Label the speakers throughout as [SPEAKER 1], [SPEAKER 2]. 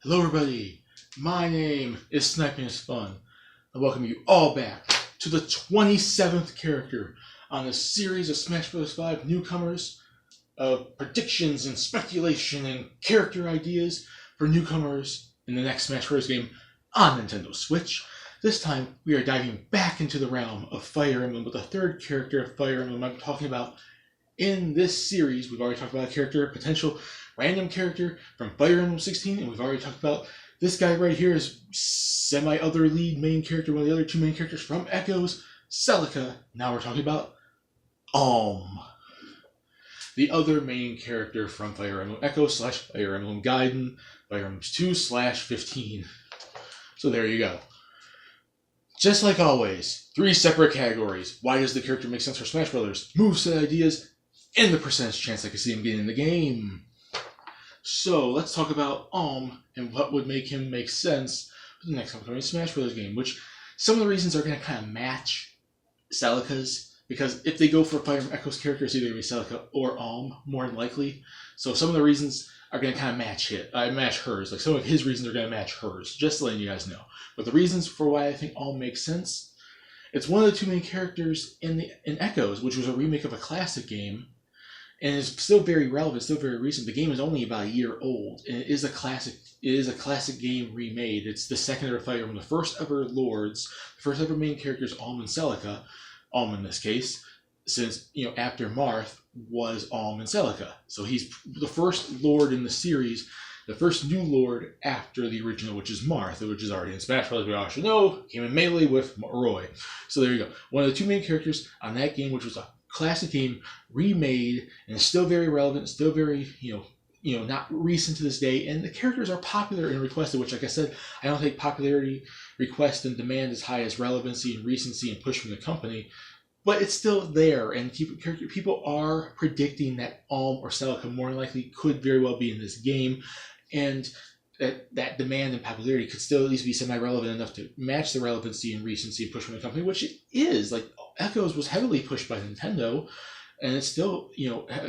[SPEAKER 1] Hello everybody, my name is Sniping is Fun. I welcome you all back to the 27th character on the series of Smash Bros. 5 newcomers of predictions and speculation and character ideas for newcomers in the next Smash Bros. Game on Nintendo Switch. This time we are diving back into the realm of Fire Emblem with the third character of Fire Emblem I'm talking about in this series. We've already talked about a character, a potential random character from Fire Emblem 16, and we've already talked about this guy right here is semi-other lead main character, one of the other two main characters from Echoes, Celica. Now we're talking about Alm, the other main character from Fire Emblem Echoes / Fire Emblem Gaiden, Fire Emblem 2/15. So there you go. Just like always, 3 separate categories. Why does the character make sense for Smash Brothers? Moveset ideas, and the percentage chance I could see him getting in the game. So let's talk about Alm and what would make him make sense for the next upcoming Smash Bros. Game, which some of the reasons are going to kind of match Celica's, because if they go for Fire Emblem Echoes characters, either going to be Celica or Alm, more than likely. So some of the reasons are going to kind of match hers. Like some of his reasons are going to match hers, just letting you guys know. But the reasons for why I think Alm makes sense, it's one of the 2 main characters in Echoes, which was a remake of a classic game, and it's still very relevant, still very recent. The game is only about a year old, and it is a classic. It is a classic game remade. It's the second ever Fire Emblem, the first ever Lords, the first ever main characters, Alm and Celica. Alm in this case, since after Marth was Alm and Celica, so he's the first Lord in the series, the first new Lord after the original, which is Marth, which is already in Smash Bros. We all should know, came in Melee with Roy. So there you go. One of the 2 main characters on that game, which was a classic game remade, and it's still very relevant, still very not recent to this day, and the characters are popular and requested, which, like I said, I don't think popularity, request, and demand as high as relevancy and recency and push from the company, but it's still there, and people are predicting that Alm or Celica more than likely could very well be in this game, and that demand and popularity could still at least be semi-relevant enough to match the relevancy and recency and push from the company, which it is. Like, Echoes was heavily pushed by Nintendo, and it's still,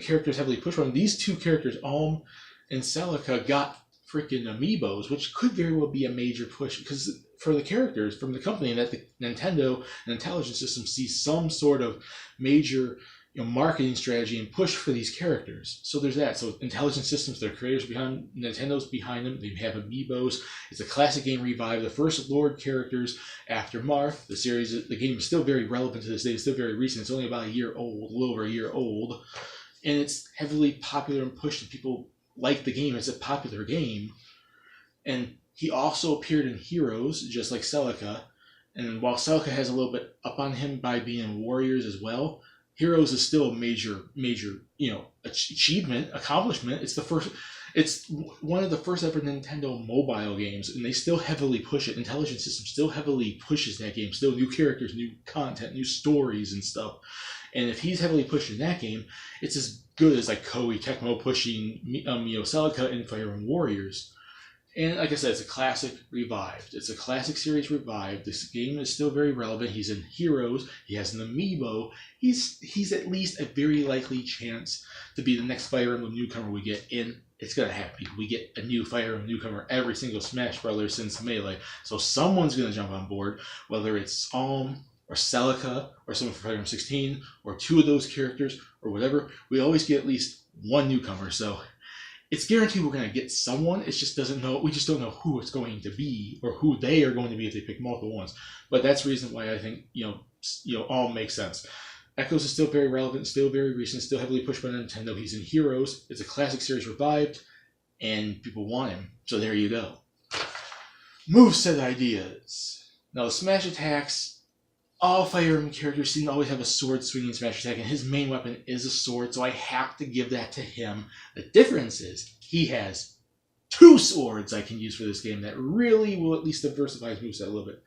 [SPEAKER 1] characters heavily pushed by them. These 2 characters, Alm and Celica, got freaking amiibos, which could very well be a major push, because for the characters from the company, that the Nintendo and Intelligence System sees some sort of major marketing strategy and push for these characters. So there's that. So Intelligent Systems, their creators behind, Nintendo's behind them. They have amiibos. It's a classic game revived. The first Lord characters after Marth. The game is still very relevant to this day. It's still very recent. It's only about a year old, a little over a year old. And it's heavily popular and pushed, and people like the game. It's a popular game. And he also appeared in Heroes, just like Celica. And while Celica has a little bit up on him by being in Warriors as well, Heroes is still a major, achievement, accomplishment. It's one of the first ever Nintendo mobile games, and they still heavily push it. Intelligent System still heavily pushes that game. Still new characters, new content, new stories and stuff. And if he's heavily pushing that game, it's as good as like Koei Tecmo pushing Celica in Fire Emblem Warriors. And like I said, it's a classic revived. It's a classic series revived. This game is still very relevant. He's in Heroes. He has an amiibo. He's at least a very likely chance to be the next Fire Emblem newcomer we get in. It's going to happen. We get a new Fire Emblem newcomer every single Smash Brothers since Melee. So someone's going to jump on board, whether it's Alm or Celica or someone from Fire Emblem 16 or 2 of those characters or whatever. We always get at least one newcomer. So it's guaranteed we're going to get someone. We just don't know who it's going to be or who they are going to be if they pick multiple ones. But that's the reason why I think Alm makes sense. Echoes is still very relevant, still very recent, still heavily pushed by Nintendo. He's in Heroes. It's a classic series revived, and people want him. So there you go. Moveset ideas. Now the smash attacks. All Fire Emblem characters seem to always have a sword swinging smash attack, and his main weapon is a sword, so I have to give that to him. The difference is he has 2 swords I can use for this game that really will at least diversify his moveset a little bit.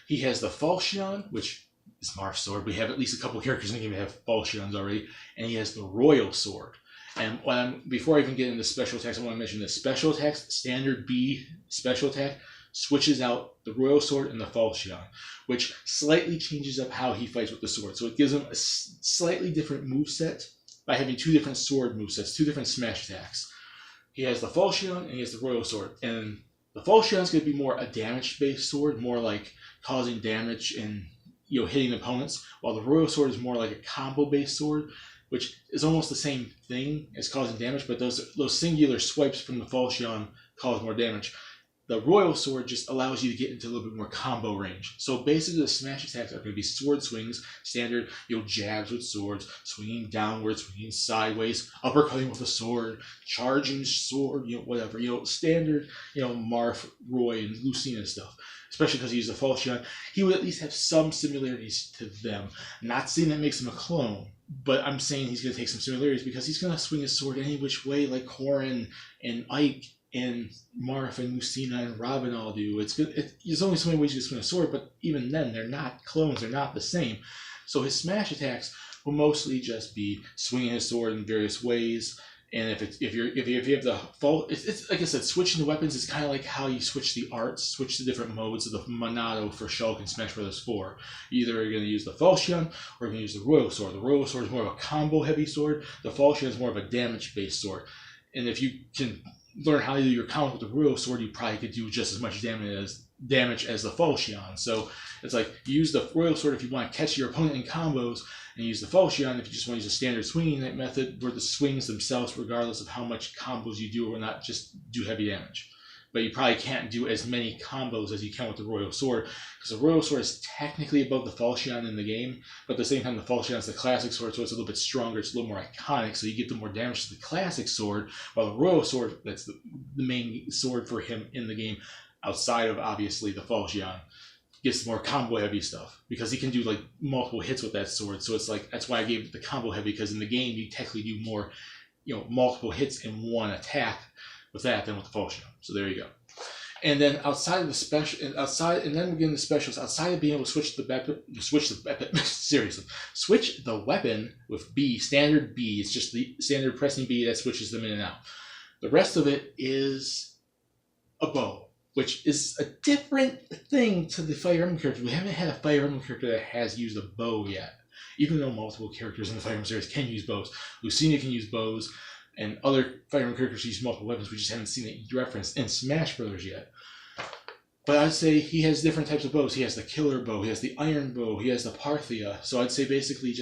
[SPEAKER 1] He has the Falchion, which is Marth's sword. We have at least a couple characters in the game that have Falchions already, and he has the Royal Sword. And before I even get into special attacks, I want to mention this. Special attacks, standard B special attack, switches out the Royal Sword and the Falchion, which slightly changes up how he fights with the sword. So it gives him a slightly different moveset by having 2 different sword movesets, 2 different smash attacks. He has the Falchion and he has the Royal Sword. And The Falchion is going to be more a damage-based sword, more like causing damage and hitting opponents, while the Royal Sword is more like a combo-based sword, which is almost the same thing as causing damage, but those singular swipes from the Falchion cause more damage. The Royal Sword just allows you to get into a little bit more combo range. So basically the smash attacks are going to be sword swings, standard, jabs with swords, swinging downwards, swinging sideways, uppercutting with a sword, charging sword, whatever, standard, Marth, Roy, and Lucina stuff. Especially because he used the Falchion, he would at least have some similarities to them. Not saying that makes him a clone, but I'm saying he's going to take some similarities because he's going to swing his sword any which way like Corrin and Ike and Marth and Lucina and Robin all do. There's only so many ways you can swing a sword, but even then, they're not clones. They're not the same. So his smash attacks will mostly just be swinging his sword in various ways. And if you have the fault, it's like I said, switching the weapons is kind of like how you switch the arts, switch the different modes of the Monado for Shulk and Smash Bros. 4. Either you're going to use the Falchion or you're going to use the Royal Sword. The Royal Sword is more of a combo-heavy sword. The Falchion is more of a damage-based sword. And if you can learn how to do your combo with the Royal Sword, you probably could do just as much damage as the Falchion. So it's like you use the Royal Sword if you want to catch your opponent in combos, and use the Falchion if you just want to use a standard swinging method where the swings themselves, regardless of how much combos you do or not, just do heavy damage. But you probably can't do as many combos as you can with the Royal Sword, because the Royal Sword is technically above the Falchion in the game, but at the same time the Falchion is the classic sword, so it's a little bit stronger, it's a little more iconic, so you get the more damage to the classic sword, while the Royal Sword, that's the main sword for him in the game, outside of obviously the Falchion, gets more combo heavy stuff because he can do like multiple hits with that sword. So it's like that's why I gave it the combo heavy, because in the game you technically do more, multiple hits in one attack with that than with the Falchion. So there you go. And then outside of the special, and then we get into specials. Outside of being able to switch the weapon with B, standard B. It's just the standard pressing B that switches them in and out. The rest of it is a bow, which is a different thing to the Fire Emblem character. We haven't had a Fire Emblem character that has used a bow yet, even though multiple characters in the Fire Emblem series can use bows. Lucina can use bows, and other Fire Emblem characters use multiple weapons. We just haven't seen it referenced in Smash Brothers yet. But I'd say he has different types of bows. He has the Killer Bow, he has the Iron Bow, he has the Parthia. So I'd say basically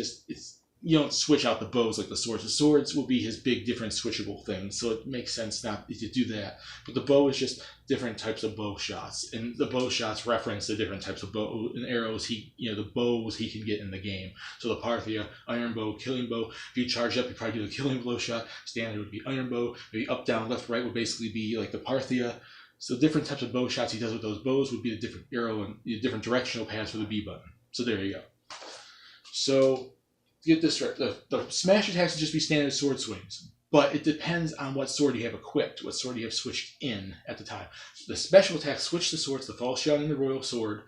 [SPEAKER 1] you don't switch out the bows like the swords. The swords will be his big different switchable thing, so it makes sense not to do that. But the bow is just different types of bow shots, and the bow shots reference the different types of bow and arrows the bows he can get in the game. So the Parthia, Iron Bow, Killing Bow. If you charge up, you probably do the Killing Blow shot. Standard would be Iron Bow. Maybe up, down, left, right would basically be like the Parthia. So different types of bow shots he does with those bows would be the different arrow and the different directional paths for the B button. So there you go. So get this right. The smash attacks would just be standard sword swings, but it depends on what sword you have equipped, what sword you have switched in at the time. The special attacks switch the swords, the Falchion and the Royal Sword,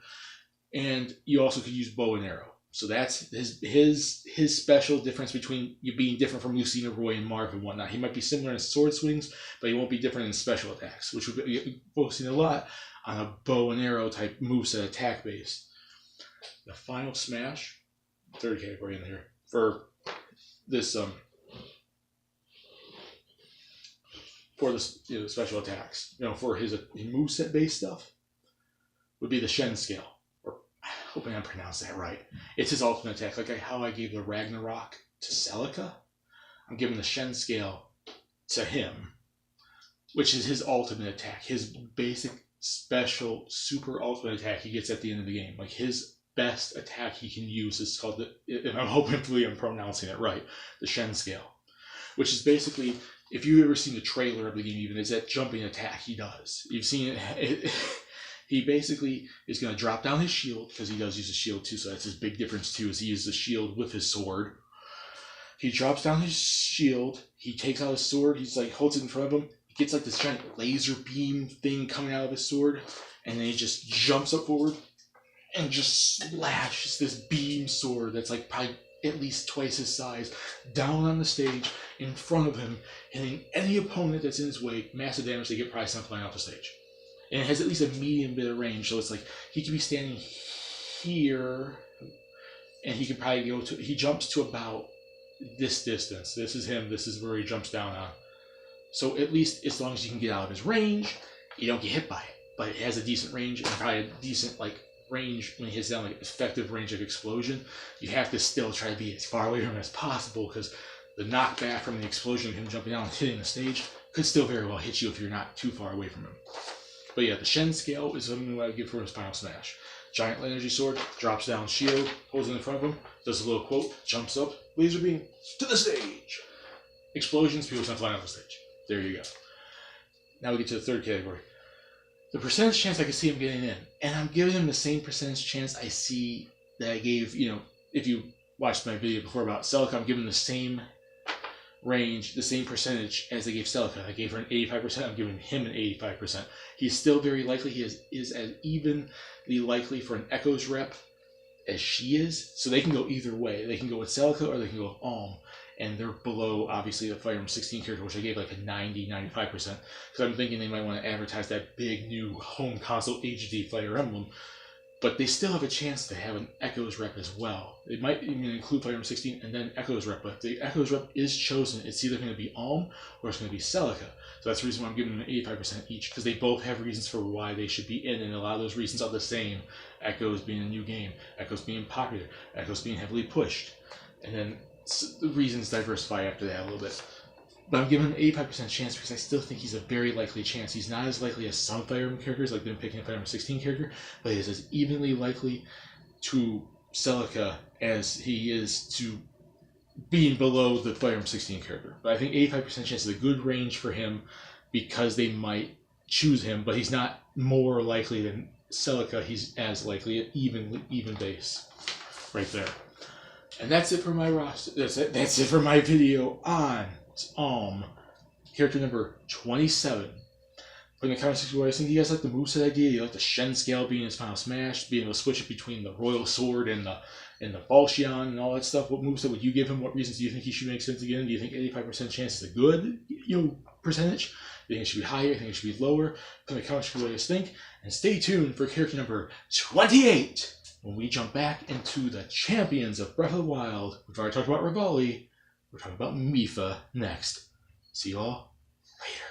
[SPEAKER 1] and you also could use bow and arrow. So that's his special difference between you being different from Lucina, Roy, and Marv and whatnot. He might be similar in sword swings, but he won't be different in special attacks, which would be focusing a lot on a bow and arrow type moveset attack base. The final smash, third category in here for this special attacks, for his moveset based stuff, would be the Shen scale. Hoping I pronounced that right. It's his ultimate attack. Like how I gave the Ragnarok to Celica, I'm giving the Shen scale to him, which is his ultimate attack. His basic, special, super ultimate attack he gets at the end of the game. Like his best attack he can use is called and I'm hopefully I'm pronouncing it right, the Shen scale, which is basically, if you've ever seen the trailer of the game, even, it's that jumping attack he does. You've seen it. He basically is going to drop down his shield, because he does use a shield too, so that's his big difference too, is he uses a shield with his sword. He drops down his shield, he takes out his sword, he's like, holds it in front of him, he gets like this giant laser beam thing coming out of his sword, and then he just jumps up forward and just slashes this beam sword that's like probably at least twice his size down on the stage in front of him, hitting any opponent that's in his way, massive damage. They get probably sent flying off the stage. And it has at least a medium bit of range, so it's like he could be standing here, and he could probably he jumps to about this distance. This is him, this is where he jumps down on. So at least as long as you can get out of his range, you don't get hit by it. but it has a decent range and probably a decent range when he hits down effective range of explosion. You have to still try to be as far away from him as possible because the knockback from the explosion of him jumping down and hitting the stage could still very well hit you if you're not too far away from him. But yeah, the Shen scale is something that I would give for his final smash. Giant energy sword, drops down shield, holds it in front of him, does a little quote, jumps up, laser beam, to the stage. Explosions, people send flying off the stage. There you go. Now we get to the third category. The percentage chance I can see him getting in. And I'm giving him the same percentage chance I see that I gave, if you watched my video before about Celica, I'm giving the same range, the same percentage as I gave Celica. I gave her an 85%, I'm giving him an 85%. He's still very likely, he is as evenly likely for an Echoes rep as she is. So they can go either way. They can go with Celica or they can go with Alm. And they're below, obviously, the Fire Emblem 16 character, which I gave like a 90-95%. Because I'm thinking they might want to advertise that big new home console HD Fire Emblem. But they still have a chance to have an Echoes rep as well. They might even include Fire Emblem 16 and then Echoes rep. But if the Echoes rep is chosen, it's either going to be Alm or it's going to be Celica. So that's the reason why I'm giving them an 85% each. Because they both have reasons for why they should be in. And a lot of those reasons are the same. Echoes being a new game. Echoes being popular. Echoes being heavily pushed. And then the reasons diversify after that a little bit. But I'm giving him an 85% chance because I still think he's a very likely chance. He's not as likely as some Fire Emblem characters, like them picking a Fire Emblem 16 character, but he is as evenly likely to Celica as he is to being below the Fire Emblem 16 character. But I think 85% chance is a good range for him because they might choose him, but he's not more likely than Celica. He's as likely at even base right there. And that's it for my roster. That's it for my video on character number 27. Put in the comment section what you think. Do you guys like the moveset idea? Do you like the Shen scale being his final smash? Being able to switch it between the Royal Sword and the Falchion and all that stuff? What moveset would you give him? What reasons do you think he should make sense again? Do you think 85% chance is a good percentage? Do you think it should be higher? Do you think it should be lower? Put in the comment section what you guys think. And stay tuned for character number 28. When we jump back into the champions of Breath of the Wild. We've already talked about Rivali. We're talking about Mipha next. See you all later.